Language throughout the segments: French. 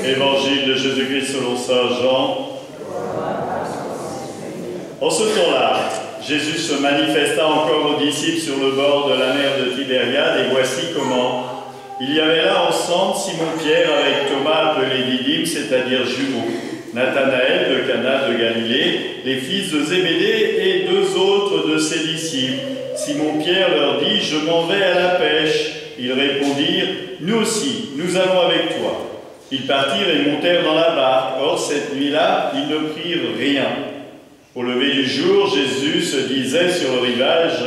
Évangile de Jésus-Christ selon saint Jean. En ce temps-là, Jésus se manifesta encore aux disciples sur le bord de la mer de Tibériade, et voici comment. Il y avait là ensemble Simon-Pierre avec Thomas appelé Didyme, c'est-à-dire jumeaux, Nathanaël de Cana de Galilée, les fils de Zébédée et deux autres de ses disciples. Simon-Pierre leur dit « Je m'en vais à la pêche ». Ils répondirent « Nous aussi, nous allons avec toi ». Ils partirent et montèrent dans la barque. Or, cette nuit-là, ils ne prirent rien. Au lever du jour, Jésus se disait sur le rivage.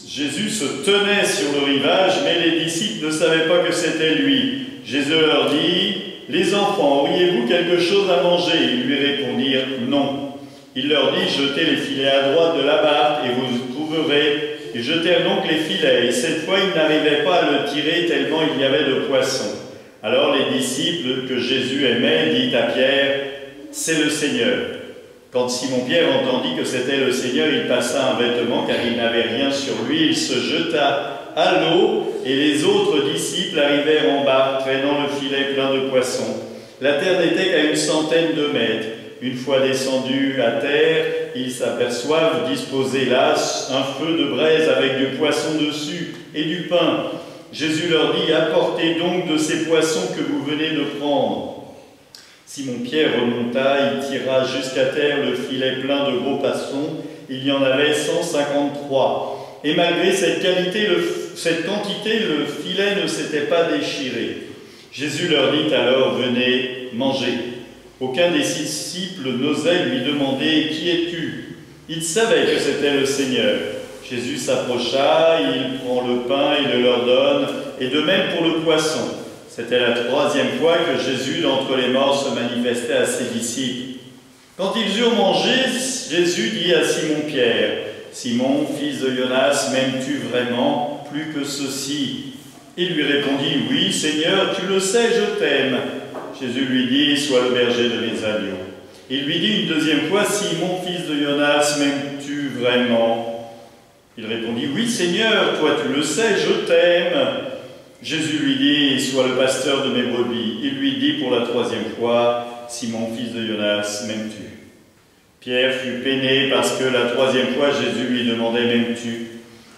Jésus se tenait sur le rivage, mais les disciples ne savaient pas que c'était lui. Jésus leur dit « Les enfants, auriez-vous quelque chose à manger ?» Ils lui répondirent « Non ». Il leur dit « Jetez les filets à droite de la barque et vous trouverez. » Ils jetèrent donc les filets, et cette fois ils n'arrivaient pas à le tirer tellement il y avait de poissons. Alors les disciples que Jésus aimait disent à Pierre « C'est le Seigneur ». Quand Simon-Pierre entendit que c'était le Seigneur, il passa un vêtement car il n'avait rien sur lui. Il se jeta à l'eau et les autres disciples arrivèrent en barque, traînant le filet plein de poissons. La terre n'était qu'à 100 mètres. Une fois descendus à terre, ils s'aperçoivent disposer là un feu de braise avec du poisson dessus et du pain. Jésus leur dit « Apportez donc de ces poissons que vous venez de prendre. » Simon-Pierre remonta, il tira jusqu'à terre le filet plein de gros poissons. Il y en avait 153. Et malgré cette quantité, le filet ne s'était pas déchiré. Jésus leur dit alors « Venez, mangez. » Aucun des disciples n'osait lui demander « Qui es-tu » Il savait que c'était le Seigneur. Jésus s'approcha, il prend le pain, il le leur donne, et de même pour le poisson. C'était la 3e fois que Jésus d'entre les morts se manifestait à ses disciples. Quand ils eurent mangé, Jésus dit à Simon-Pierre, « Simon, fils de Jonas, m'aimes-tu vraiment plus que ceci ?» Il lui répondit, « Oui, Seigneur, tu le sais, je t'aime. » Jésus lui dit, « Sois le berger de mes agneaux. » Il lui dit une 2e fois, « Simon, fils de Jonas, m'aimes-tu vraiment ?» Il répondit, « Oui, Seigneur, toi tu le sais, je t'aime. » Jésus lui dit, « Sois le pasteur de mes brebis. » Il lui dit pour la 3e fois, « Simon, fils de Jonas, m'aimes-tu » Pierre fut peiné parce que la 3e fois Jésus lui demandait, « M'aimes-tu »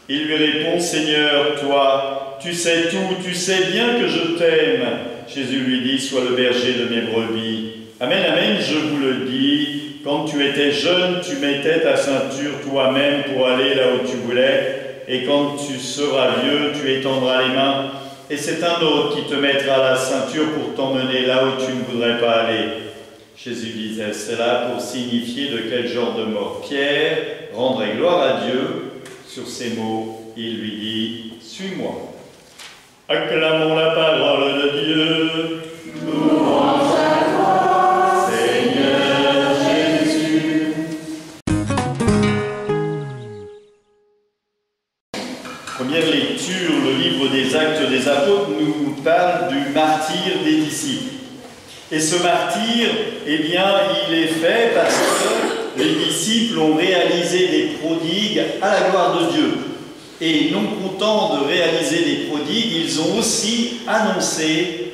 Il lui répond, « Seigneur, toi, tu sais tout, tu sais bien que je t'aime. » Jésus lui dit, « Sois le berger de mes brebis. » Amen, amen, je vous le dis, quand tu étais jeune, tu mettais ta ceinture toi-même pour aller là où tu voulais, et quand tu seras vieux, tu étendras les mains, et c'est un autre qui te mettra la ceinture pour t'emmener là où tu ne voudrais pas aller. Jésus disait cela pour signifier de quel genre de mort Pierre rendrait gloire à Dieu. Sur ces mots, il lui dit, « Suis-moi. » Acclamons la parole de Dieu. Louange à toi, Seigneur Jésus. Première lecture, le livre des Actes des Apôtres nous parle du martyre des disciples. Et ce martyre, eh bien, il est fait parce que les disciples ont réalisé des prodigues à la gloire de Dieu. Et non contents de réaliser des prodigues, ils ont aussi annoncé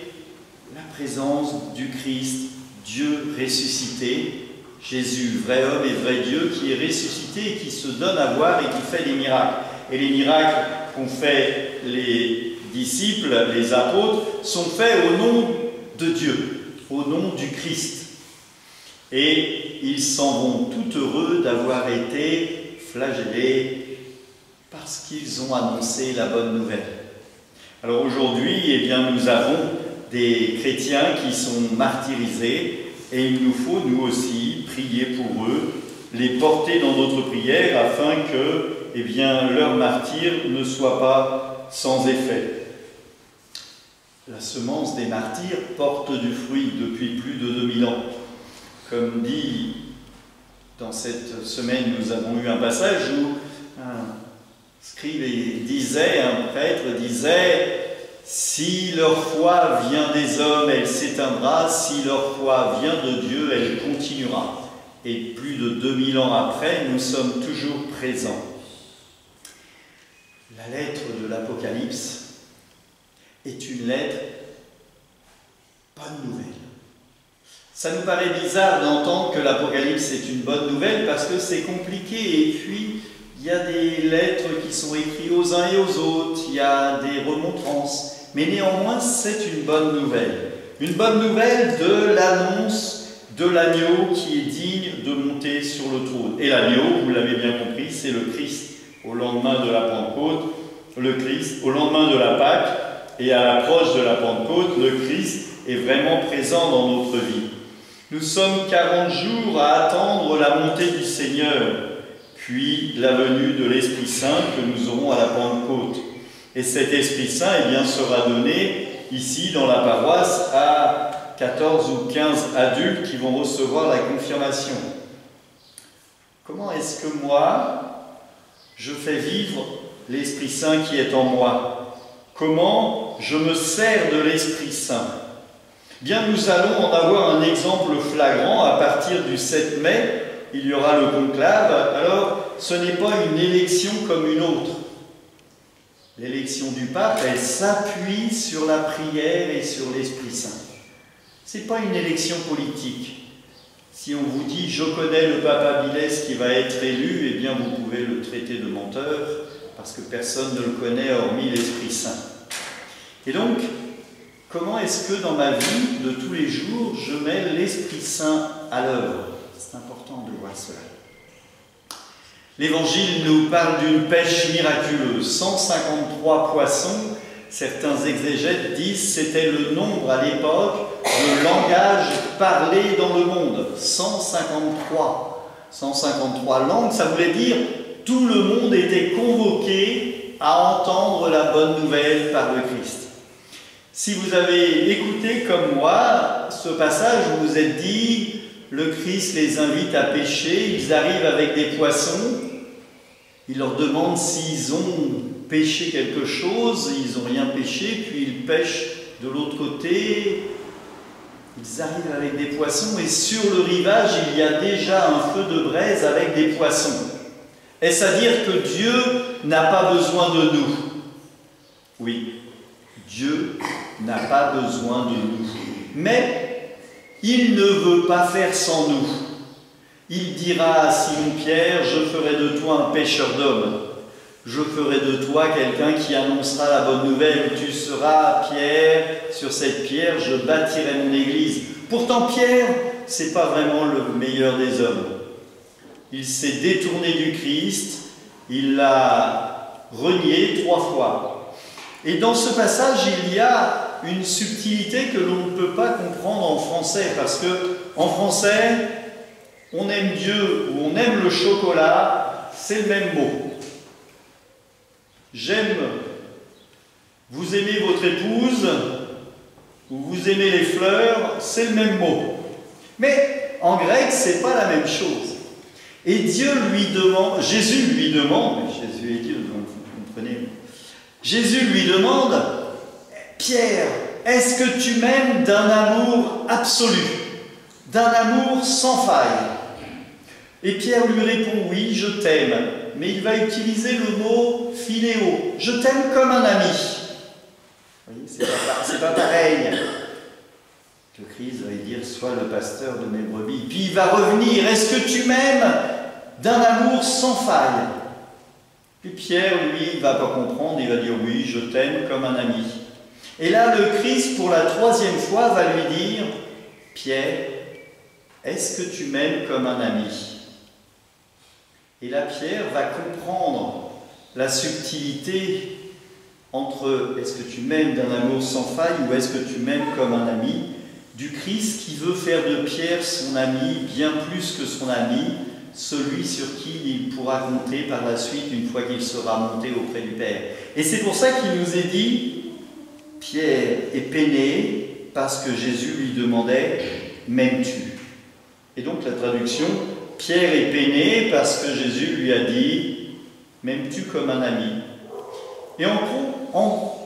la présence du Christ, Dieu ressuscité, Jésus, vrai homme et vrai Dieu, qui est ressuscité et qui se donne à voir et qui fait des miracles. Et les miracles qu'ont fait les disciples, les apôtres, sont faits au nom de Dieu, au nom du Christ. Et ils s'en vont tout heureux d'avoir été flagellés parce qu'ils ont annoncé la bonne nouvelle. Alors aujourd'hui, eh bien, nous avons des chrétiens qui sont martyrisés et il nous faut, nous aussi, prier pour eux, les porter dans notre prière afin que eh bien, leur martyre ne soit pas sans effet. la semence des martyrs porte du fruit depuis plus de 2000 ans. Comme dit dans cette semaine, nous avons eu un passage où un scribe disait, un prêtre disait, « Si leur foi vient des hommes, elle s'éteindra, si leur foi vient de Dieu, elle continuera. » Et plus de 2000 ans après, nous sommes toujours présents. La lettre de l'Apocalypse est une lettre bonne nouvelle. Ça nous paraît bizarre d'entendre que l'Apocalypse est une bonne nouvelle parce que c'est compliqué et puis il y a des lettres qui sont écrites aux uns et aux autres, il y a des remontrances, mais néanmoins c'est une bonne nouvelle. Une bonne nouvelle de l'annonce de l'agneau qui est digne de monter sur le trône. Et l'agneau, vous l'avez bien compris, c'est le Christ au lendemain de la Pentecôte, le Christ au lendemain de la Pâque, et à l'approche de la Pentecôte, le Christ est vraiment présent dans notre vie. Nous sommes 40 jours à attendre la montée du Seigneur, puis la venue de l'Esprit Saint que nous aurons à la Pentecôte. Et cet Esprit Saint, eh bien, sera donné ici dans la paroisse à 14 ou 15 adultes qui vont recevoir la confirmation. Comment est-ce que moi, je fais vivre l'Esprit Saint qui est en moi? Comment je me sers de l'Esprit Saint? Bien, nous allons en avoir un exemple flagrant à partir du 7 mai. Il y aura le conclave. Alors, ce n'est pas une élection comme une autre. L'élection du pape, elle s'appuie sur la prière et sur l'Esprit Saint. Ce n'est pas une élection politique. Si on vous dit « je connais le pape Abilès qui va être élu », eh bien vous pouvez le traiter de menteur, parce que personne ne le connaît hormis l'Esprit Saint. Et donc, comment est-ce que dans ma vie de tous les jours, je mets l'Esprit Saint à l'œuvre? C'est important de voir cela. L'Évangile nous parle d'une pêche miraculeuse, 153 poissons. Certains exégètes disent que c'était le nombre à l'époque de langages parlés dans le monde. 153. 153 langues, ça voulait dire tout le monde était convoqué à entendre la bonne nouvelle par le Christ. Si vous avez écouté comme moi ce passage, vous vous êtes dit, le Christ les invite à pêcher, ils arrivent avec des poissons, il leur demande s'ils ont pêché quelque chose, ils n'ont rien pêché, puis ils pêchent de l'autre côté, ils arrivent avec des poissons, et sur le rivage, il y a déjà un feu de braise avec des poissons. Est-ce à dire que Dieu n'a pas besoin de nous? Oui, Dieu n'a pas besoin de nous. Mais il ne veut pas faire sans nous. Il dira à Simon-Pierre, « Je ferai de toi un pêcheur d'hommes. Je ferai de toi quelqu'un qui annoncera la bonne nouvelle. Tu seras Pierre, sur cette pierre, je bâtirai mon église. » Pourtant, Pierre, ce n'est pas vraiment le meilleur des hommes. Il s'est détourné du Christ, il l'a renié 3 fois. Et dans ce passage, il y a une subtilité que l'on ne peut pas comprendre en français, parce que en français, on aime Dieu ou on aime le chocolat, c'est le même mot. J'aime, vous aimez votre épouse, ou vous aimez les fleurs, c'est le même mot. Mais en grec, ce n'est pas la même chose. Et Dieu lui demande, Jésus lui demande, Jésus est Dieu, donc vous comprenez, Jésus lui demande, Pierre, est-ce que tu m'aimes d'un amour absolu, d'un amour sans faille? Et Pierre lui répond, oui, je t'aime, mais il va utiliser le mot philéo, je t'aime comme un ami. Vous voyez, c'est pas pareil. Le Christ va dire, sois le pasteur de mes brebis. Puis il va revenir, est-ce que tu m'aimes d'un amour sans faille? Puis Pierre, lui, il ne va pas comprendre, il va dire, oui, je t'aime comme un ami. Et là, le Christ, pour la 3e fois, va lui dire, Pierre, est-ce que tu m'aimes comme un ami? Et là, Pierre va comprendre la subtilité entre est-ce que tu m'aimes d'un amour sans faille ou est-ce que tu m'aimes comme un ami, du Christ qui veut faire de Pierre son ami bien plus que son ami, celui sur qui il pourra compter par la suite une fois qu'il sera monté auprès du Père. Et c'est pour ça qu'il nous est dit, Pierre est peiné parce que Jésus lui demandait « M'aimes-tu » Et donc la traduction, Pierre est peiné parce que Jésus lui a dit « M'aimes-tu comme un ami ?» Et en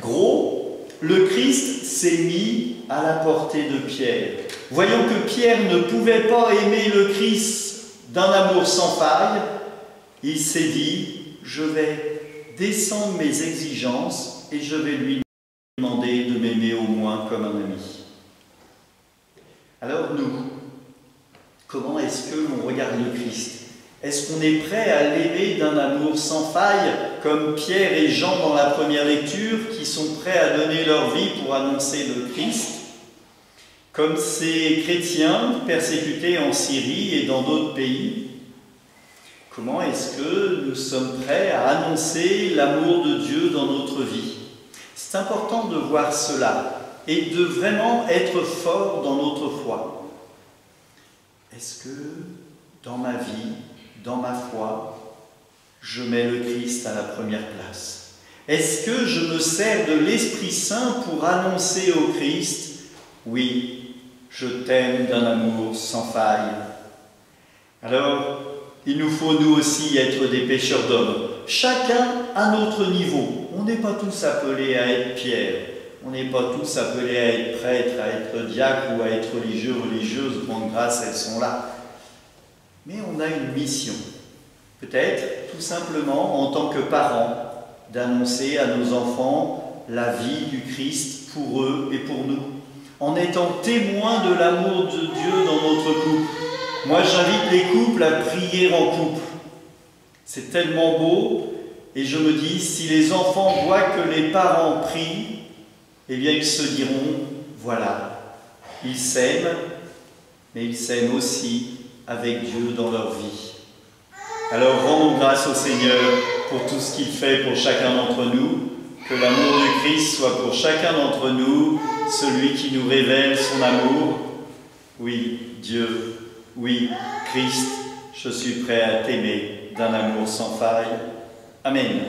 gros, le Christ s'est mis à la portée de Pierre. Voyant que Pierre ne pouvait pas aimer le Christ d'un amour sans faille, il s'est dit « Je vais descendre mes exigences et je vais lui demander de m'aimer au moins comme un ami. » Alors nous, comment est-ce que l'on regarde le Christ? Est-ce qu'on est prêt à l'aimer d'un amour sans faille, comme Pierre et Jean dans la première lecture, qui sont prêts à donner leur vie pour annoncer le Christ? Comme ces chrétiens persécutés en Syrie et dans d'autres pays? Comment est-ce que nous sommes prêts à annoncer l'amour de Dieu dans notre vie? C'est important de voir cela et de vraiment être fort dans notre foi. Est-ce que dans ma vie, dans ma foi, je mets le Christ à la première place? Est-ce que je me sers de l'Esprit Saint pour annoncer au Christ « Oui, je t'aime d'un amour sans faille ». Alors, il nous faut nous aussi être des pécheurs d'hommes, chacun à notre niveau. On n'est pas tous appelés à être Pierre, on n'est pas tous appelés à être prêtres, à être diacres ou à être religieux, religieuses, grande grâce, elles sont là. Mais on a une mission, peut-être tout simplement en tant que parents, d'annoncer à nos enfants la vie du Christ pour eux et pour nous, en étant témoins de l'amour de Dieu dans notre couple. Moi, j'invite les couples à prier en couple. C'est tellement beau, et je me dis, si les enfants voient que les parents prient, eh bien, ils se diront, voilà, ils s'aiment, mais ils s'aiment aussi avec Dieu dans leur vie. Alors, rendons grâce au Seigneur pour tout ce qu'il fait pour chacun d'entre nous, que l'amour du Christ soit pour chacun d'entre nous celui qui nous révèle son amour. Oui, Dieu, oui, Christ, je suis prêt à t'aimer d'un amour sans faille. Amen.